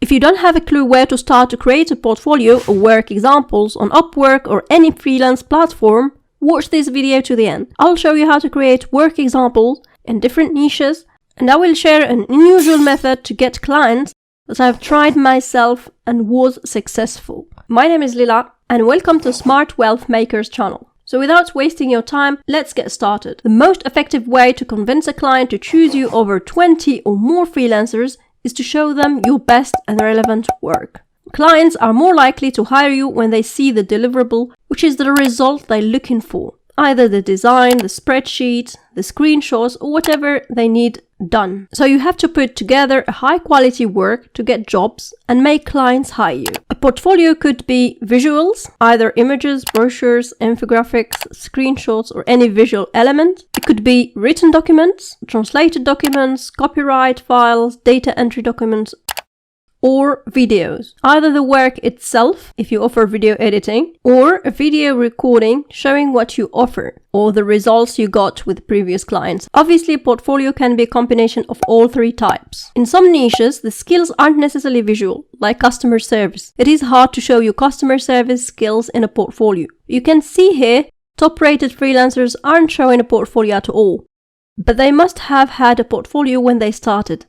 If you don't have a clue where to start to create a portfolio or work examples on Upwork or any freelance platform, watch this video to the end. I'll show you how to create work examples in different niches, and I will share an unusual method to get clients that I've tried myself and was successful. My name is Lila, and welcome to Smart Wealth Makers channel. So without wasting your time, let's get started. The most effective way to convince a client to choose you over 20 or more freelancers is to show them your best and relevant work. Clients are more likely to hire you when they see the deliverable, which is the result they're looking for. Either the design, the spreadsheet, the screenshots, or whatever they need done. So you have to put together a high quality work to get jobs and make clients hire you. A portfolio could be visuals, either images, brochures, infographics, screenshots, or any visual element. It could be written documents, translated documents, copyright files, data entry documents, or videos. Either the work itself, if you offer video editing, or a video recording showing what you offer, or the results you got with previous clients. Obviously, a portfolio can be a combination of all three types. In some niches, the skills aren't necessarily visual, like customer service. It is hard to show your customer service skills in a portfolio. You can see here, top-rated freelancers aren't showing a portfolio at all, but they must have had a portfolio when they started,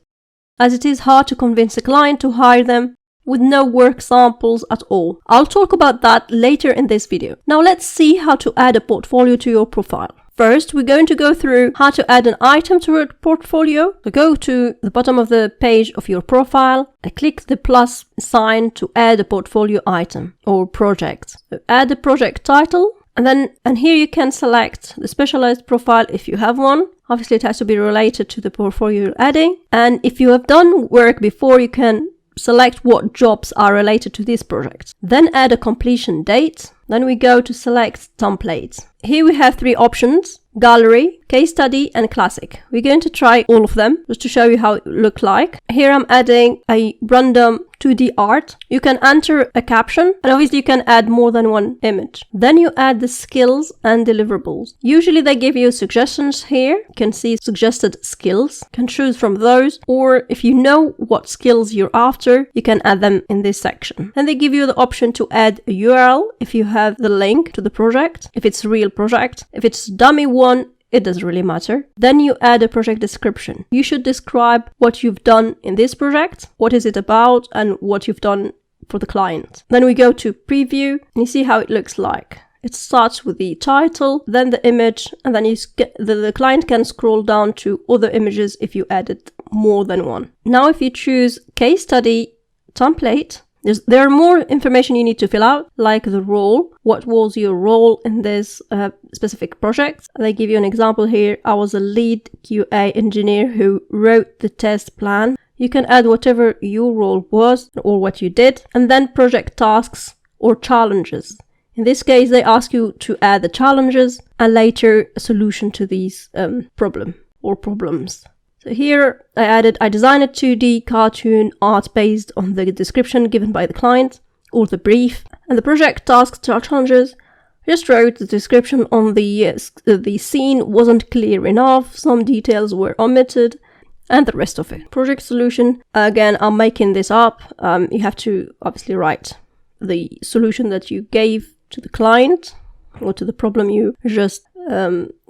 as it is hard to convince a client to hire them with no work samples at all. I'll talk about that later in this video. Now let's see how to add a portfolio to your profile. First, we're going to go through how to add an item to a portfolio. So go to the bottom of the page of your profile and click the plus sign to add a portfolio item or project. So add a project title. And here you can select the specialized profile if you have one. Obviously, it has to be related to the portfolio you're adding. And if you have done work before, you can select what jobs are related to this project. Then add a completion date. Then we go to select templates. Here we have three options: gallery, case study, and classic. We're going to try all of them just to show you how it looks like. Here I'm adding a random 2D art. You can enter a caption, and obviously you can add more than one image. Then you add the skills and deliverables. Usually they give you suggestions here. You can see suggested skills. You can choose from those, or if you know what skills you're after, you can add them in this section. Then they give you the option to add a URL if you have the link to the project, if it's a real project. If it's a dummy one, it doesn't really matter. Then you add a project description. You should describe what you've done in this project, what is it about, and what you've done for the client. Then we go to preview, and you see how it looks like. It starts with the title, then the image, and then the client can scroll down to other images if you added more than one. Now if you choose case study template, there are more information you need to fill out, like the role. What was your role in this specific project? They give you an example here. I was a lead QA engineer who wrote the test plan. You can add whatever your role was or what you did. And then project tasks or challenges. In this case, they ask you to add the challenges and later a solution to these problems. So here I designed a 2D cartoon art based on the description given by the client or the brief. And the project tasks challenges, I just wrote the description on the scene wasn't clear enough, some details were omitted, and the rest of it. Project solution, again, I'm making this up. You have to obviously write the solution that you gave to the client or to the problem you just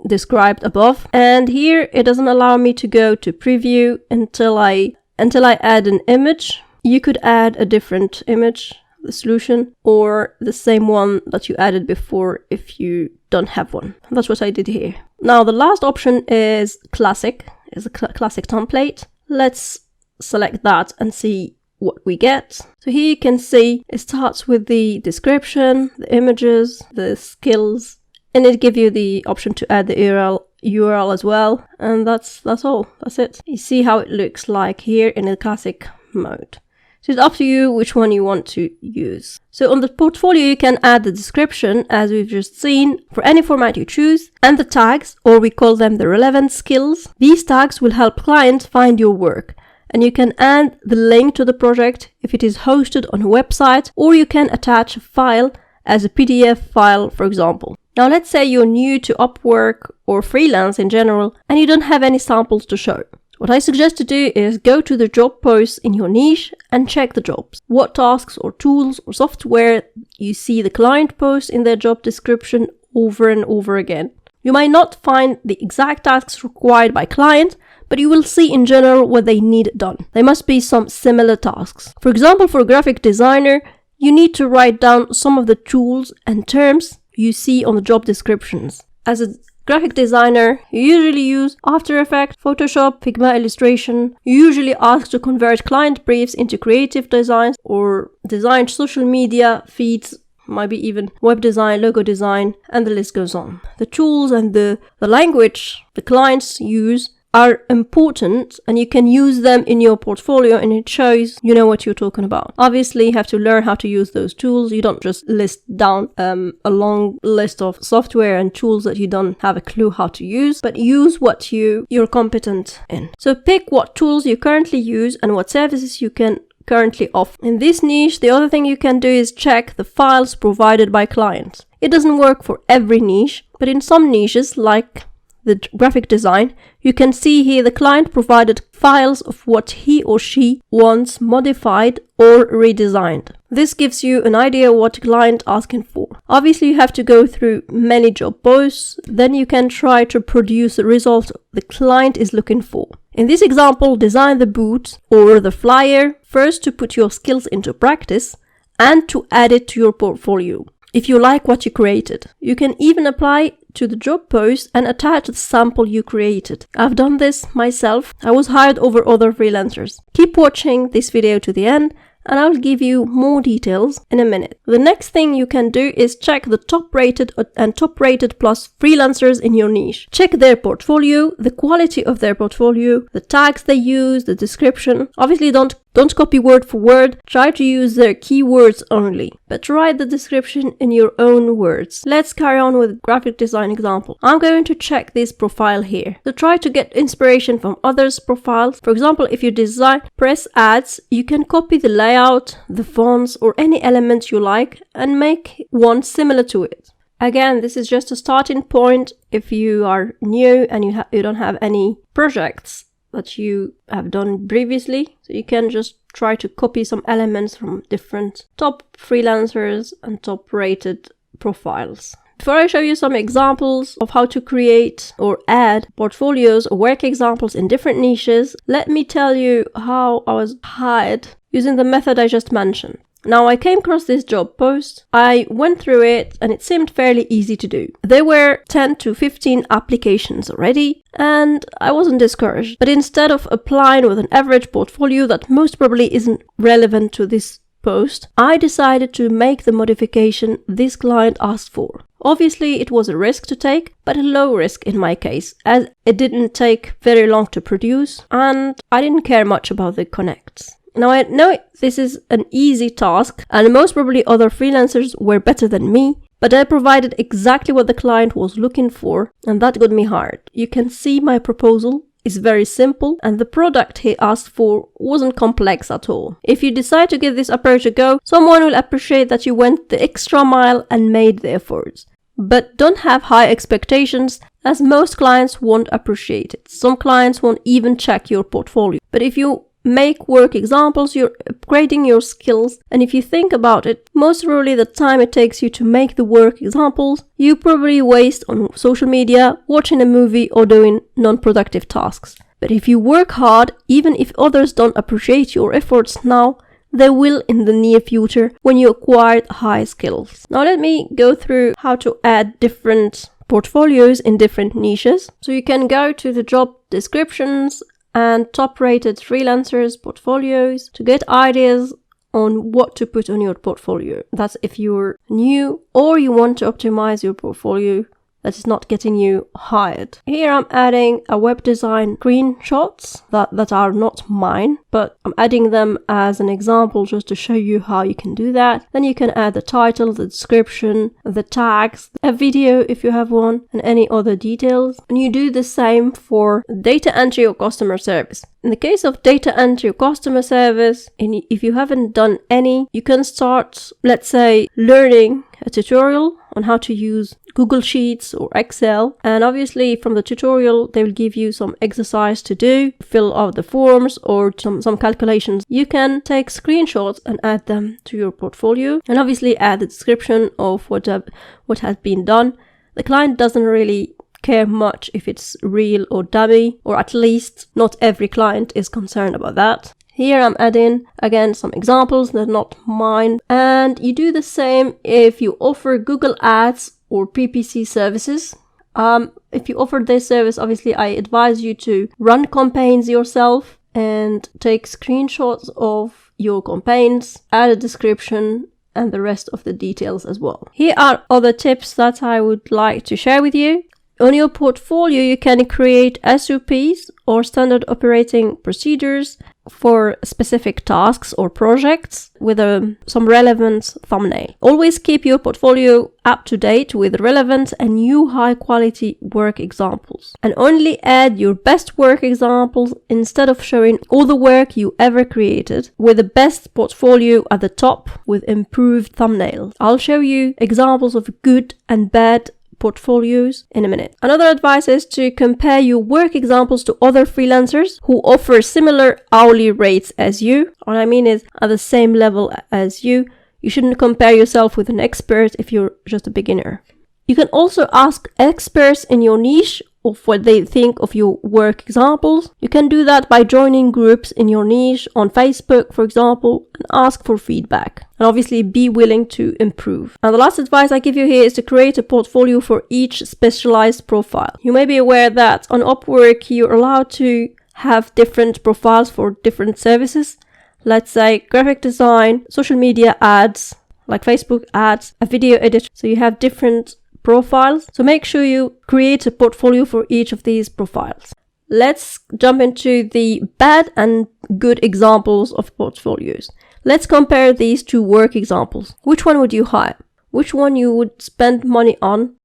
described above. And here it doesn't allow me to go to preview until I add an image. You could add a different image, the solution, or the same one that you added before if you don't have one. That's what I did here. Now the last option is classic, is a classic template. Let's select that and see what we get. So here you can see it starts with the description, the images, the skills, and it gives you the option to add the URL as well. And that's all. That's it. You see how it looks like here in the classic mode. So it's up to you which one you want to use. So on the portfolio, you can add the description, as we've just seen, for any format you choose, and the tags, or we call them the relevant skills. These tags will help clients find your work. And you can add the link to the project if it is hosted on a website, or you can attach a file as a PDF file, for example. Now let's say you're new to Upwork or freelance in general and you don't have any samples to show. What I suggest to do is go to the job posts in your niche and check the jobs. What tasks or tools or software you see the client post in their job description over and over again. You might not find the exact tasks required by client, but you will see in general what they need done. There must be some similar tasks. For example, for a graphic designer, you need to write down some of the tools and terms you see on the job descriptions. As a graphic designer, you usually use After Effects, Photoshop, Figma illustration. You usually ask to convert client briefs into creative designs or design social media feeds, maybe even web design, logo design, and the list goes on. The tools and the language the clients use are important, and you can use them in your portfolio, and it shows you know what you're talking about. Obviously, you have to learn how to use those tools. You don't just list down a long list of software and tools that you don't have a clue how to use, but use what you're competent in. So pick what tools you currently use and what services you can currently offer. In this niche, the other thing you can do is check the files provided by clients. It doesn't work for every niche, but in some niches, like the graphic design, you can see here the client provided files of what he or she wants modified or redesigned. This gives you an idea what the client asking for. Obviously, you have to go through many job posts, then you can try to produce the result the client is looking for. In this example, design the boot or the flyer first to put your skills into practice and to add it to your portfolio. If you like what you created, you can even apply to the job post and attach the sample you created. I've done this myself. I was hired over other freelancers. Keep watching this video to the end, and I'll give you more details in a minute. The next thing you can do is check the top-rated and top-rated plus freelancers in your niche. Check their portfolio, the quality of their portfolio, the tags they use, the description. Obviously, don't copy word for word. Try to use their keywords only, but write the description in your own words. Let's carry on with graphic design example. I'm going to check this profile here. So try to get inspiration from others' profiles. For example, if you design press ads, you can copy the layout, the fonts, or any element you like and make one similar to it. Again, this is just a starting point if you are new and you don't have any projects that you have done previously. So you can just try to copy some elements from different top freelancers and top rated profiles. Before I show you some examples of how to create or add portfolios or work examples in different niches, let me tell you how I was hired using the method I just mentioned. Now, I came across this job post, I went through it, and it seemed fairly easy to do. There were 10 to 15 applications already, and I wasn't discouraged. But instead of applying with an average portfolio that most probably isn't relevant to this post, I decided to make the modification this client asked for. Obviously, it was a risk to take, but a low risk in my case, as it didn't take very long to produce, and I didn't care much about the connects. Now, I know this is an easy task, and most probably other freelancers were better than me, but I provided exactly what the client was looking for, and that got me hired. You can see my proposal is very simple, and the product he asked for wasn't complex at all. If you decide to give this approach a go, someone will appreciate that you went the extra mile and made the efforts. But don't have high expectations, as most clients won't appreciate it. Some clients won't even check your portfolio. But if you make work examples, you're upgrading your skills, and if you think about it, most probably the time it takes you to make the work examples, you probably waste on social media, watching a movie, or doing non-productive tasks. But if you work hard, even if others don't appreciate your efforts now, they will in the near future when you acquire high skills. Now let me go through how to add different portfolios in different niches. So you can go to the job descriptions and top-rated freelancers' portfolios to get ideas on what to put on your portfolio. That's if you're new or you want to optimize your portfolio that is not getting you hired. Here I'm adding a web design screenshots that are not mine, but I'm adding them as an example just to show you how you can do that. Then you can add the title, the description, the tags, a video if you have one, and any other details. And you do the same for data entry or customer service. In the case of data entry or customer service, if you haven't done any, you can start, let's say, learning a tutorial on how to use Google Sheets or Excel. And obviously from the tutorial, they will give you some exercise to do, fill out the forms or some calculations. You can take screenshots and add them to your portfolio, and obviously add the description of what has been done. The client doesn't really care much if it's real or dummy, or at least not every client is concerned about that. Here I'm adding again some examples that are not mine, and you do the same if you offer Google Ads or PPC services. If you offer this service, obviously I advise you to run campaigns yourself and take screenshots of your campaigns, add a description and the rest of the details as well. Here are other tips that I would like to share with you. On your portfolio, you can create SOPs or standard operating procedures for specific tasks or projects with some relevant thumbnail. Always keep your portfolio up to date with relevant and new high quality work examples. And only add your best work examples instead of showing all the work you ever created, with the best portfolio at the top with improved thumbnails. I'll show you examples of good and bad portfolios in a minute. Another advice is to compare your work examples to other freelancers who offer similar hourly rates as you. What I mean is at the same level as you. You shouldn't compare yourself with an expert if you're just a beginner. You can also ask experts in your niche of what they think of your work examples. You can do that by joining groups in your niche on Facebook, for example, and ask for feedback. And obviously be willing to improve. And the last advice I give you here is to create a portfolio for each specialized profile. You may be aware that on Upwork, you're allowed to have different profiles for different services. Let's say graphic design, social media ads, like Facebook ads, a video editor. So you have different profiles. So make sure you create a portfolio for each of these profiles. Let's jump into the bad and good examples of portfolios. Let's compare these two work examples. Which one would you hire? Which one you would spend money on?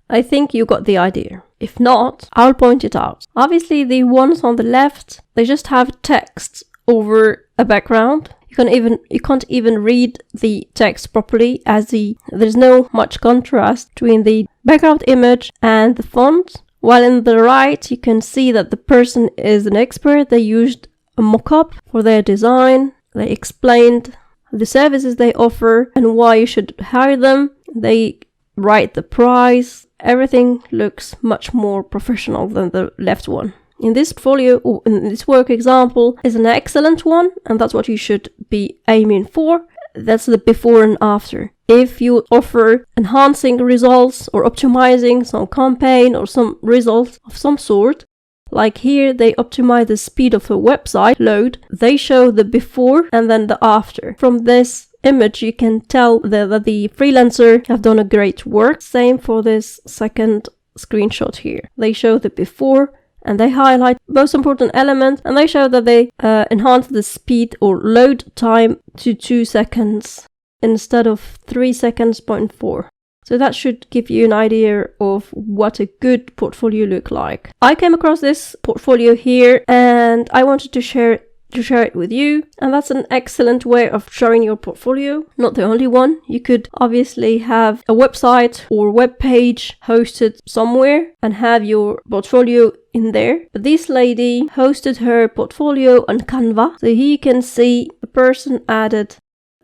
I think you got the idea. If not, I'll point it out. Obviously, the ones on the left, they just have text over a background. You can't even read the text properly, as there's no much contrast between the background image and the font. While in the right, you can see that the person is an expert. They used a mock-up for their design. They explained the services they offer and why you should hire them. They write the price. Everything looks much more professional than the left one. In this portfolio, or in this work example, is an excellent one, and that's what you should be aiming for. That's the before and after. If you offer enhancing results or optimizing some campaign or some results of some sort, like here they optimize the speed of a website load, they show the before and then the after. From this image you can tell that the freelancer have done a great work. Same for this second screenshot here. They show the before and they highlight most important elements, and they show that they enhance the speed or load time to 2 seconds instead of 3 seconds, 0.4. So that should give you an idea of what a good portfolio look like. I came across this portfolio here and I wanted to share it with you, and that's an excellent way of showing your portfolio. Not the only one. You could obviously have a website or web page hosted somewhere and have your portfolio in there. But this lady hosted her portfolio on Canva, so here you can see the person added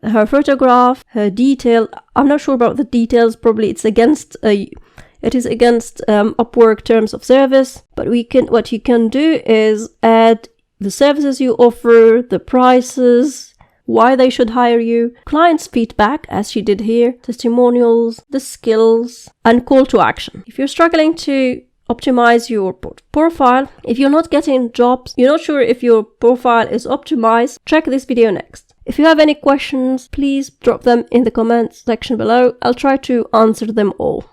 her photograph, her detail. I'm not sure about the details. Probably it is against Upwork terms of service. But what you can do is add the services you offer, the prices, why they should hire you, clients' feedback, as she did here, testimonials, the skills, and call to action. If you're struggling to optimize your profile, if you're not getting jobs, you're not sure if your profile is optimized, check this video next. If you have any questions, please drop them in the comments section below. I'll try to answer them all.